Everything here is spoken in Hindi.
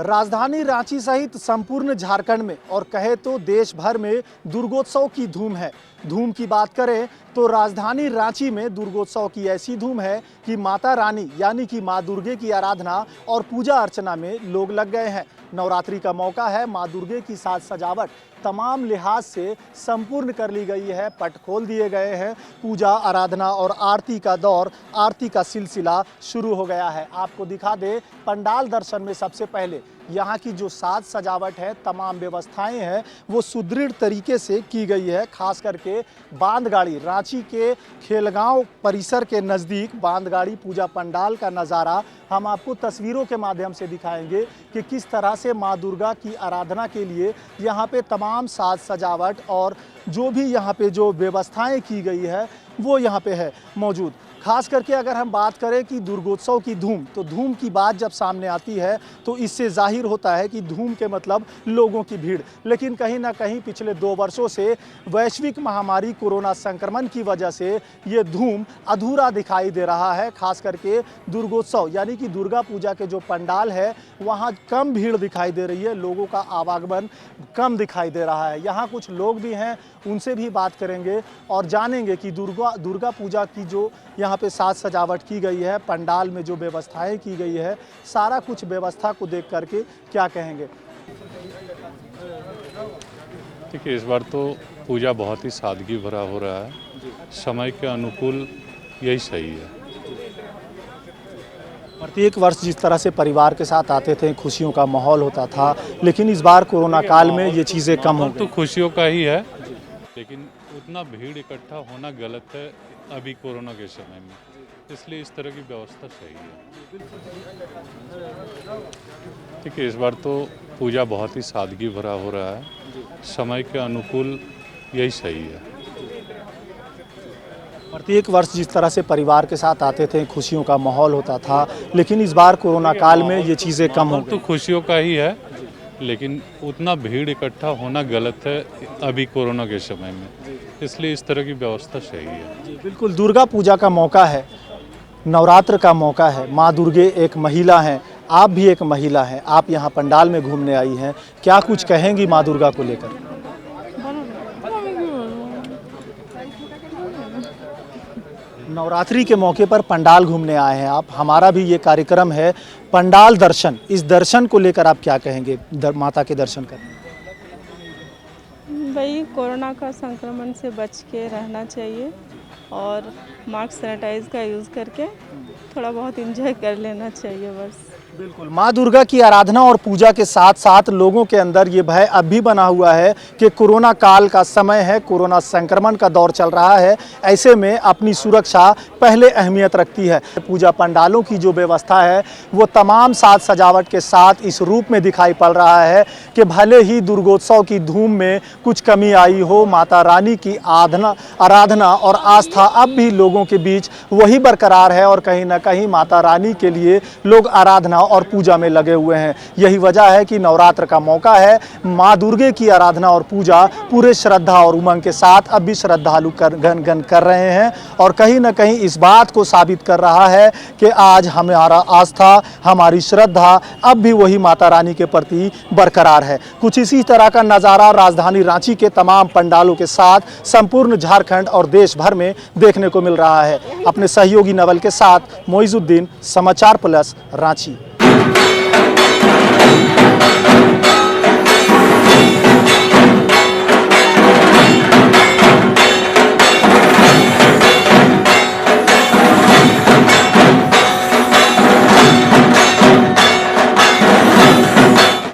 राजधानी रांची सहित संपूर्ण झारखंड में और कहे तो देश भर में दुर्गोत्सव की धूम है। धूम की बात करें तो राजधानी रांची में दुर्गोत्सव की ऐसी धूम है कि माता रानी यानी कि माँ दुर्गे की आराधना और पूजा अर्चना में लोग लग गए हैं। नवरात्रि का मौका है, माँ दुर्गे की साज सजावट तमाम लिहाज से संपूर्ण कर ली गई है, पट खोल दिए गए हैं। पूजा आराधना और आरती का दौर, आरती का सिलसिला शुरू हो गया है। आपको दिखा दे पंडाल दर्शन में सबसे पहले यहाँ की जो साज सजावट है, तमाम व्यवस्थाएं हैं, वो सुदृढ़ तरीके से की गई है। खास करके बांधगाड़ी, रांची के खेलगांव परिसर के नज़दीक बांधगाड़ी पूजा पंडाल का नज़ारा हम आपको तस्वीरों के माध्यम से दिखाएंगे कि किस तरह से माँ दुर्गा की आराधना के लिए यहाँ पे तमाम साज सजावट और जो भी यहाँ पे जो व्यवस्थाएं की गई है वो यहाँ पे है मौजूद। खास करके अगर हम बात करें कि दुर्गोत्सव की धूम, तो धूम की बात जब सामने आती है तो इससे जाहिर होता है कि धूम के मतलब लोगों की भीड़। लेकिन कहीं ना कहीं पिछले 2 वर्षों से वैश्विक महामारी कोरोना संक्रमण की वजह से ये धूम अधूरा दिखाई दे रहा है। खास करके दुर्गोत्सव यानी कि दुर्गा पूजा के जो पंडाल है वहाँ कम भीड़ दिखाई दे रही है, लोगों का आवागमन कम दिखाई दे रहा है। यहाँ कुछ लोग भी हैं, उनसे भी बात करेंगे और जानेंगे कि दुर्गा पूजा की जो यहाँ पे साज सजावट की गई है, पंडाल में जो व्यवस्थाएं की गई है, सारा कुछ व्यवस्था को देख करके क्या कहेंगे। देखिए, इस बार तो पूजा बहुत ही सादगी भरा हो रहा है, समय के अनुकूल यही सही है। प्रत्येक वर्ष जिस तरह से परिवार के साथ आते थे, खुशियों का माहौल होता था, लेकिन इस बार कोरोना काल में ये चीज़ें कम हो गई। तो खुशियों का ही है, लेकिन उतना भीड़ इकट्ठा होना गलत है अभी कोरोना के समय में, इसलिए इस तरह की व्यवस्था सही है। देखिए, इस बार तो पूजा बहुत ही सादगी भरा हो रहा है, समय के अनुकूल यही सही है। प्रत्येक वर्ष जिस तरह से परिवार के साथ आते थे, खुशियों का माहौल होता था, लेकिन इस बार कोरोना काल में ये चीज़ें कम हो गई। तो खुशियों का ही है, लेकिन उतना भीड़ इकट्ठा होना गलत है अभी कोरोना के समय में, इसलिए इस तरह की व्यवस्था सही है। बिल्कुल, दुर्गा पूजा का मौका है, नवरात्र का मौका है। माँ दुर्गे एक महिला हैं, आप भी एक महिला हैं, आप यहाँ पंडाल में घूमने आई हैं, क्या कुछ कहेंगी माँ दुर्गा को लेकर? नवरात्रि के मौके पर पंडाल घूमने आए हैं आप, हमारा भी ये कार्यक्रम है पंडाल दर्शन। इस दर्शन को लेकर आप क्या कहेंगे, माता के दर्शन करने? भाई, कोरोना का संक्रमण से बच के रहना चाहिए और मास्क सैनिटाइज का यूज़ करके थोड़ा बहुत एंजॉय कर लेना चाहिए बस। बिल्कुल, माँ दुर्गा की आराधना और पूजा के साथ साथ लोगों के अंदर ये भय अब भी बना हुआ है कि कोरोना काल का समय है, कोरोना संक्रमण का दौर चल रहा है, ऐसे में अपनी सुरक्षा पहले अहमियत रखती है। पूजा पंडालों की जो व्यवस्था है वो तमाम साज सजावट के साथ इस रूप में दिखाई पड़ रहा है कि भले ही दुर्गोत्सव की धूम में कुछ कमी आई हो, माता रानी की आराधना और आस्था अब भी लोगों के बीच वही बरकरार है और कहीं ना कहीं माता रानी के लिए लोग आराधना और पूजा में लगे हुए हैं। यही वजह है कि नवरात्र का मौका है, माँ दुर्गे की आराधना और पूजा पूरे श्रद्धा और उमंग के साथ अब भी श्रद्धालु गन कर रहे हैं और कहीं ना कहीं इस बात को साबित कर रहा है कि आज हमारा आस्था, हमारी श्रद्धा अब भी वही माता रानी के प्रति बरकरार है। कुछ इसी तरह का नज़ारा राजधानी रांची के तमाम पंडालों के साथ संपूर्ण झारखंड और देश भर में देखने को मिल रहा है। अपने सहयोगी नवल के साथ मोइजुद्दीन, समाचार प्लस, रांची।